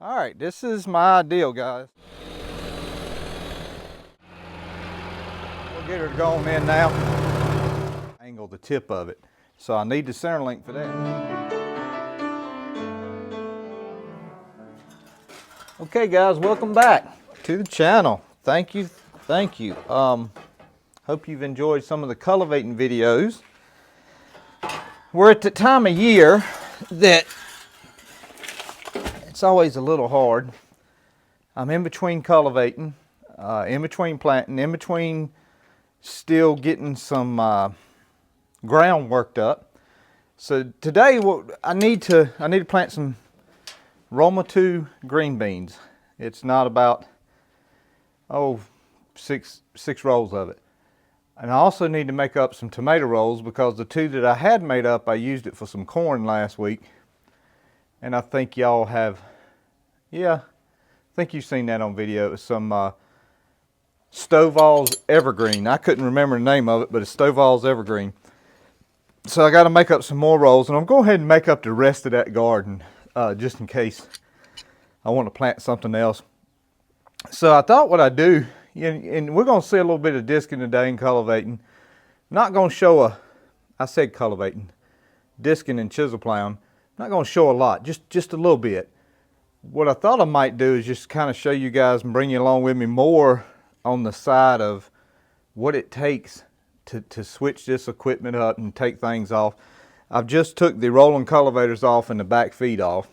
All right, this is my ideal, guys. We'll get her going in now. Angle the tip of it. So I need the center link for that. Okay guys, welcome back to the channel. Thank you. Hope you've enjoyed some of the cultivating videos. We're at the time of year that it's always a little hard. I'm in between cultivating, in between planting, in between still getting some ground worked up. So today I need to plant some Roma 2 green beans. It's not about six rolls of it. And I also need to make up some tomato rolls because the two that I had made up, I used it for some corn last week. And I think y'all have, I think you've seen that on video. It was some Stovall's Evergreen. I couldn't remember the name of it, but it's Stovall's Evergreen. So I got to make up some more rolls, and I'm going to go ahead and make up the rest of that garden just in case I want to plant something else. So I thought what I'd do, and we're going to see a little bit of disking today and cultivating. Not going to show I said cultivating, disking and chisel plowing. Not going to show a lot, just a little bit. What I thought I might do is just kind of show you guys and bring you along with me more on the side of what it takes to switch this equipment up and take things off. I've just took the rolling cultivators off and the back feet off.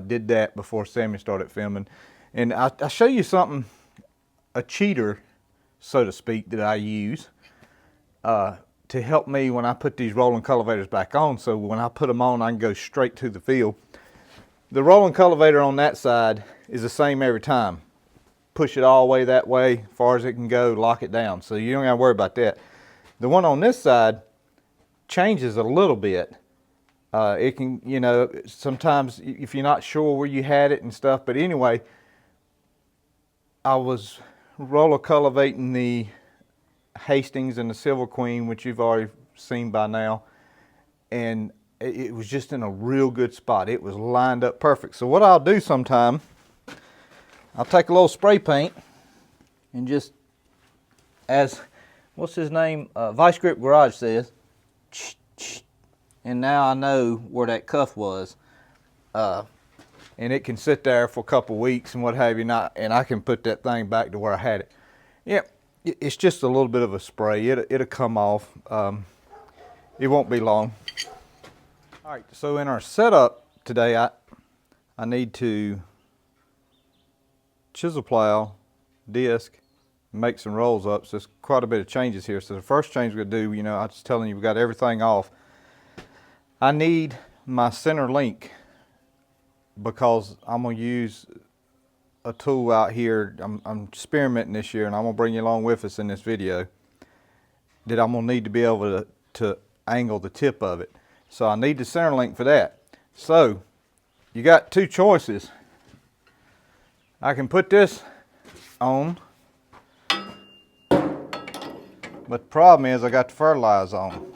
Did that before Sammy started filming. And I'll show you something, a cheater, so to speak, that I use to help me when I put these rolling cultivators back on. So when I put them on, I can go straight to the field. The rolling cultivator on that side is the same every time. Push it all the way that way, as far as it can go, lock it down. So you don't gotta worry about that. The one on this side changes a little bit. It can, sometimes if you're not sure where you had it and stuff, but anyway, I was roller cultivating the Hastings and the Silver Queen, which you've already seen by now, and it was just in a real good spot. It was lined up perfect. So what I'll do sometime, I'll take a little spray paint and just, as what's his name, Vice Grip Garage says, and now I know where that cuff was, and it can sit there for a couple weeks and what have you, and I can put that thing back to where I had it. Yep, it's just a little bit of a spray. It'll come off. It won't be long. All right, so in our setup today, I need to chisel plow, disc, make some rolls up. So there's quite a bit of changes here. So the first change we're gonna do, I was telling you we got everything off. I need my center link because I'm gonna use a tool out here. I'm experimenting this year, and I'm gonna bring you along with us in this video, that I'm gonna need to be able to angle the tip of it. So I need the center link for that. So you got two choices. I can put this on, but the problem is I got the fertilizer on.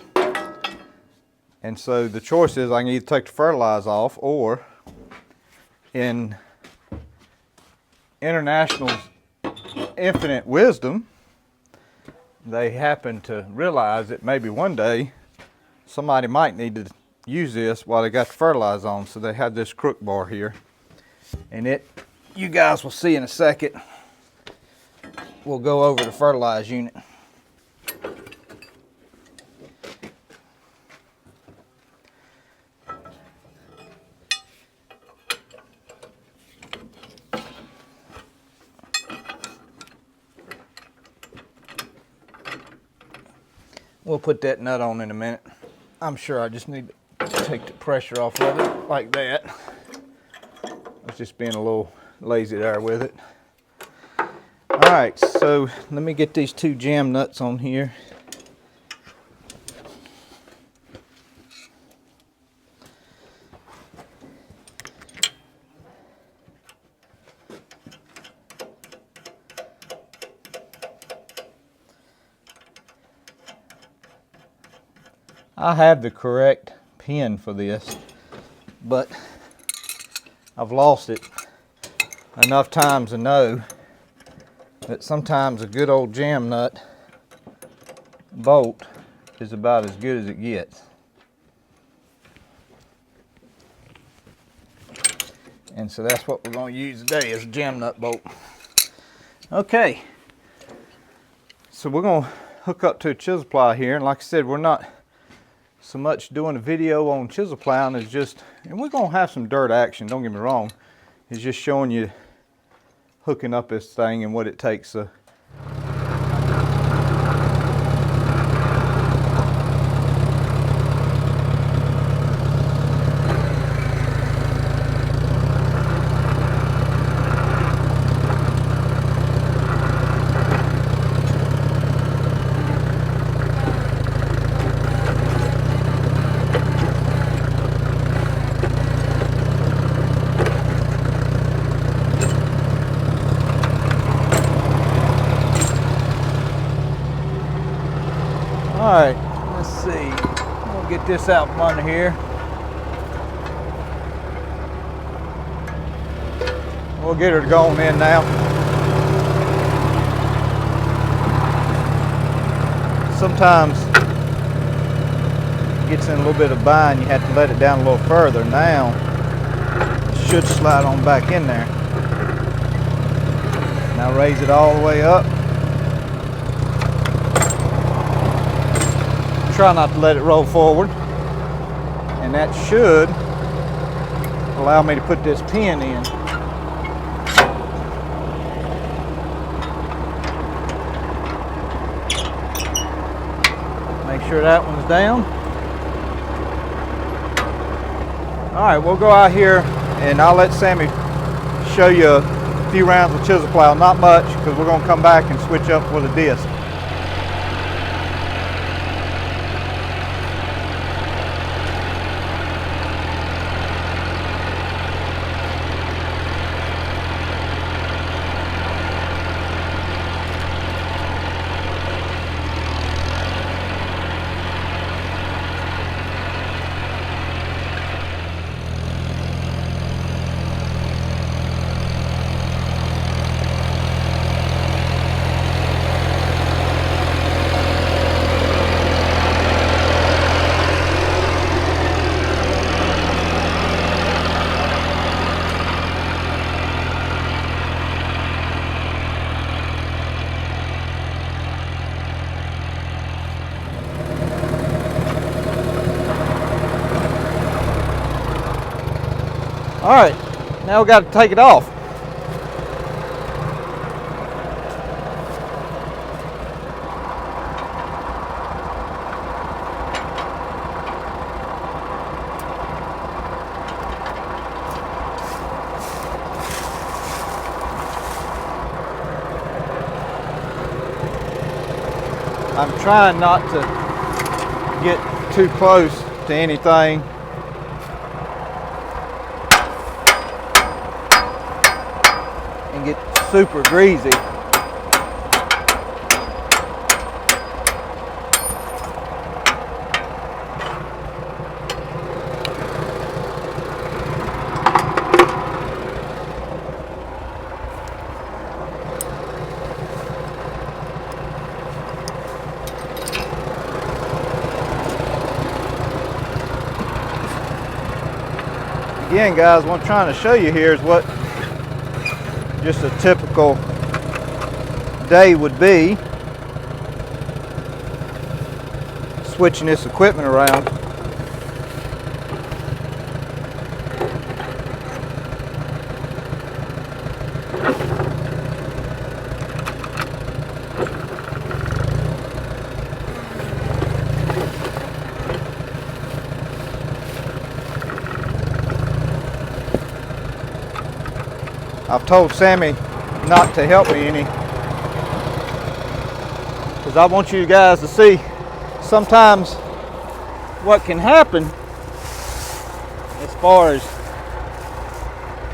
And so the choice is I can either take the fertilizer off, or in International's infinite wisdom, they happen to realize that maybe one day somebody might need to use this while they got the fertilizer on. So they have this crook bar here, and you guys will see in a second. We'll go over the fertilizer unit. We'll put that nut on in a minute. I'm sure I just need to take the pressure off of it like that. I was just being a little lazy there with it. All right, so let me get these two jam nuts on here. I have the correct pin for this, but I've lost it. enough times to know that sometimes a good old jam nut bolt is about as good as it gets. And so that's what we're going to use today, is a jam nut bolt. Okay, so we're going to hook up to a chisel plow here, and like I said, we're not so much doing a video on chisel plowing as just, and we're going to have some dirt action, don't get me wrong. It's just showing you hooking up this thing and what it takes. All right, let's see. We'll get this out from under here. We'll get her going in now. Sometimes it gets in a little bit of bind. You have to let it down a little further. Now it should slide on back in there. Now raise it all the way up. Try not to let it roll forward, and that should allow me to put this pin in. Make sure that one's down. All right, we'll go out here and I'll let Sammy show you a few rounds of chisel plow, not much, because we're going to come back and switch up with a disc. All right, now we got to take it off. I'm trying not to get too close to anything. And get super greasy. Again, guys, what I'm trying to show you here is what just a typical day would be switching this equipment around. I've told Sammy not to help me any, because I want you guys to see sometimes what can happen as far as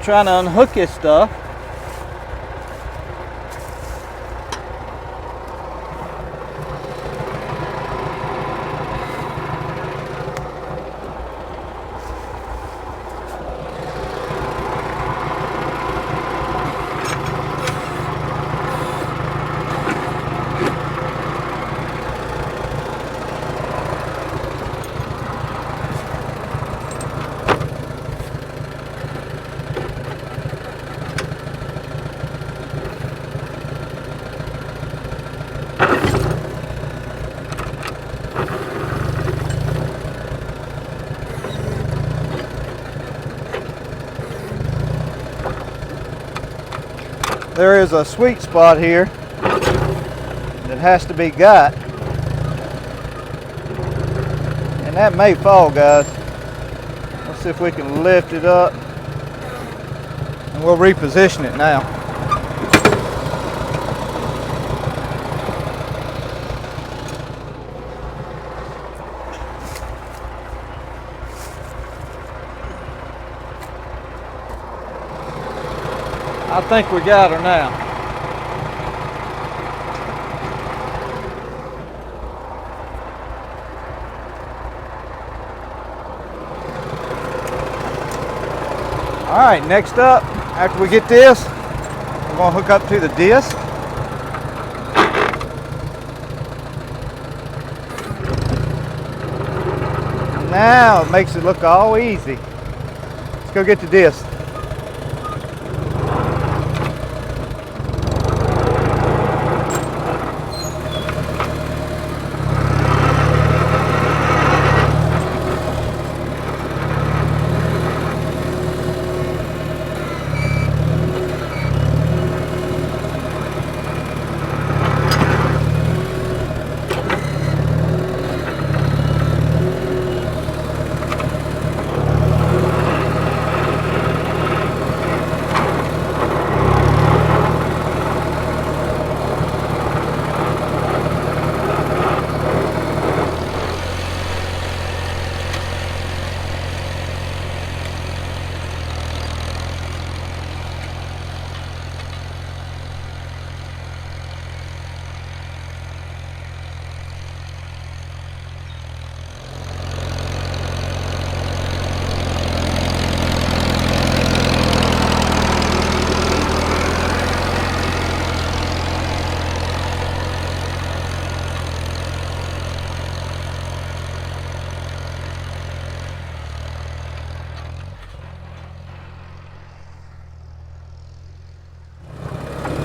trying to unhook this stuff. there is a sweet spot here that has to be got. And that may fall, guys. Let's see if we can lift it up. And we'll reposition it now. I think we got her now. All right, next up, after we get this, we're gonna hook up to the disc. Now it makes it look all easy. Let's go get the disc.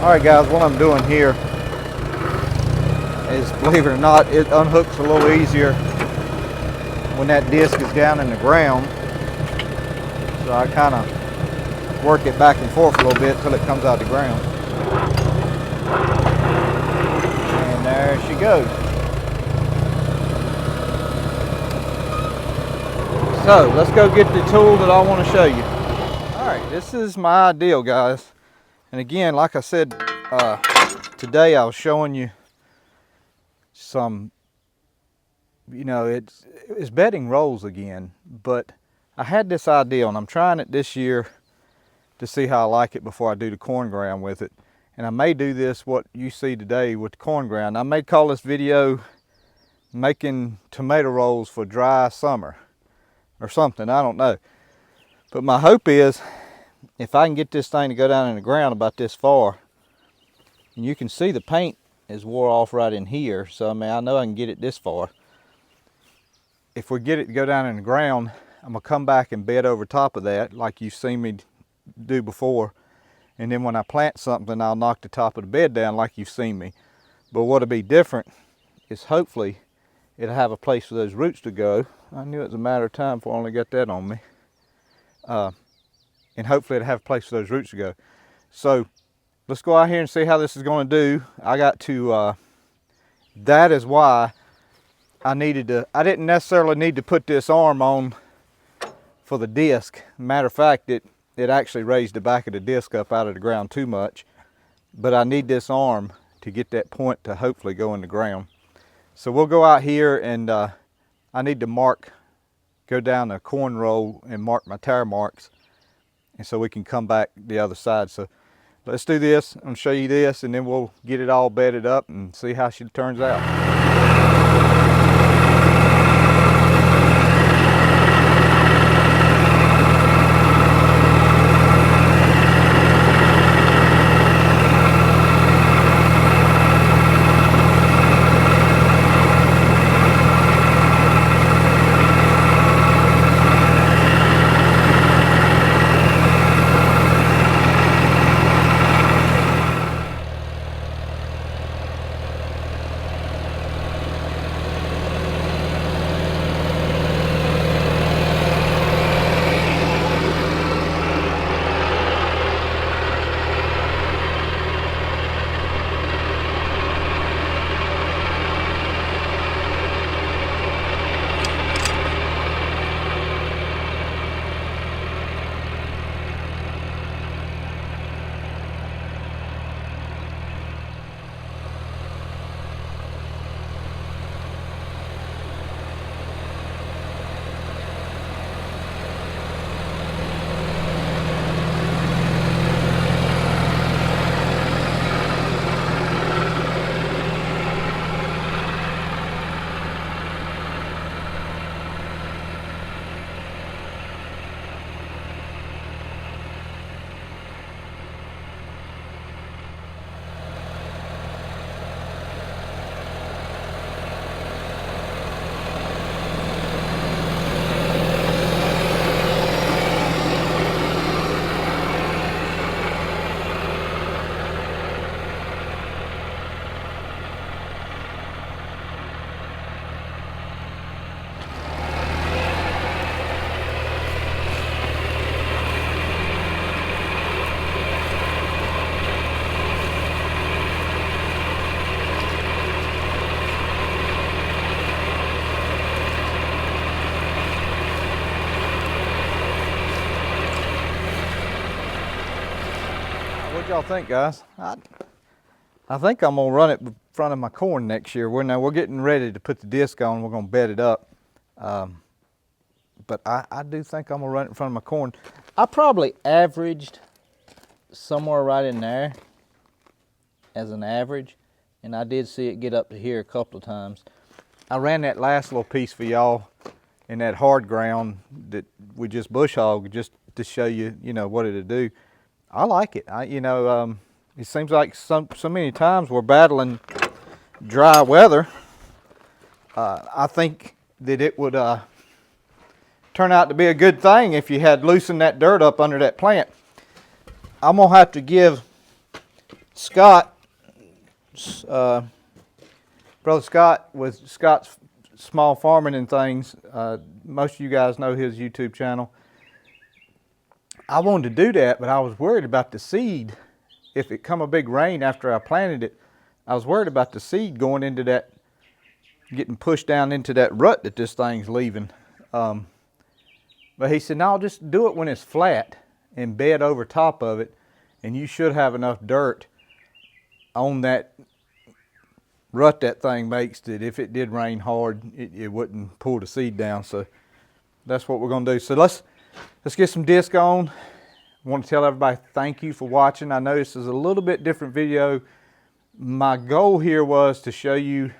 Alright guys, what I'm doing here is, believe it or not, it unhooks a little easier when that disc is down in the ground. So I kind of work it back and forth a little bit until it comes out of the ground. And there she goes. So let's go get the tool that I want to show you. Alright, this is my ideal, guys. And again, like I said, today I was showing you some, you know, it's bedding rolls again, but I had this idea and I'm trying it this year to see how I like it before I do the corn ground with it. And I may do this, what you see today with the corn ground. I may call this video making tomato rolls for dry summer or something, I don't know. But my hope is, if I can get this thing to go down in the ground about this far, and you can see the paint is wore off right in here, so I mean, I know I can get it this far. If we get it to go down in the ground, I'm gonna come back and bed over top of that like you've seen me do before, and then when I plant something, I'll knock the top of the bed down like you've seen me. But what'll be different is hopefully it'll have a place for those roots to go. I knew it was a matter of time before I only got that on me. And hopefully it'll have a place for those roots to go. So let's go out here and see how this is going to do. I got to, that is why I didn't necessarily need to put this arm on for the disc. Matter of fact, it actually raised the back of the disc up out of the ground too much. But I need this arm to get that point to hopefully go in the ground. So we'll go out here and I need to go down the corn row and mark my tire marks. And so we can come back the other side. So let's do this. I'm gonna show you this and then we'll get it all bedded up and see how she turns out. What y'all think, guys? I think I'm gonna run it in front of my corn next year. We're getting ready to put the disc on. We're gonna bed it up, but I do think I'm gonna run it in front of my corn. I probably averaged somewhere right in there as an average, and I did see it get up to here a couple of times. I ran that last little piece for y'all in that hard ground that we just bush hogged, just to show you, what it'll do. I like it. It seems like so many times we're battling dry weather. I think that it would turn out to be a good thing if you had loosened that dirt up under that plant. I'm gonna have to give Scott, Brother Scott with Scott's Small Farming and Things, most of you guys know his YouTube channel. I wanted to do that, but I was worried about the seed. If it come a big rain after I planted it, I was worried about the seed going into that, getting pushed down into that rut that this thing's leaving. But he said, no, just do it when it's flat and bed over top of it, and you should have enough dirt on that rut that thing makes that if it did rain hard, it wouldn't pull the seed down. So that's what we're gonna do. So let's get some disc on. I want to tell everybody thank you for watching. I know this is a little bit different video. My goal here was to show you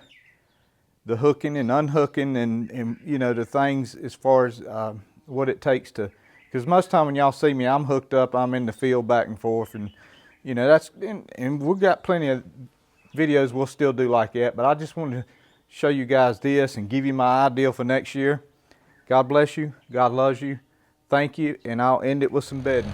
the hooking and unhooking and the things as far as what it takes to, because most of the time when y'all see me, I'm hooked up, I'm in the field back and forth, and and we've got plenty of videos we'll still do like that, but I just wanted to show you guys this and give you my idea for next year. God bless you. God loves you. Thank you, and I'll end it with some bedding.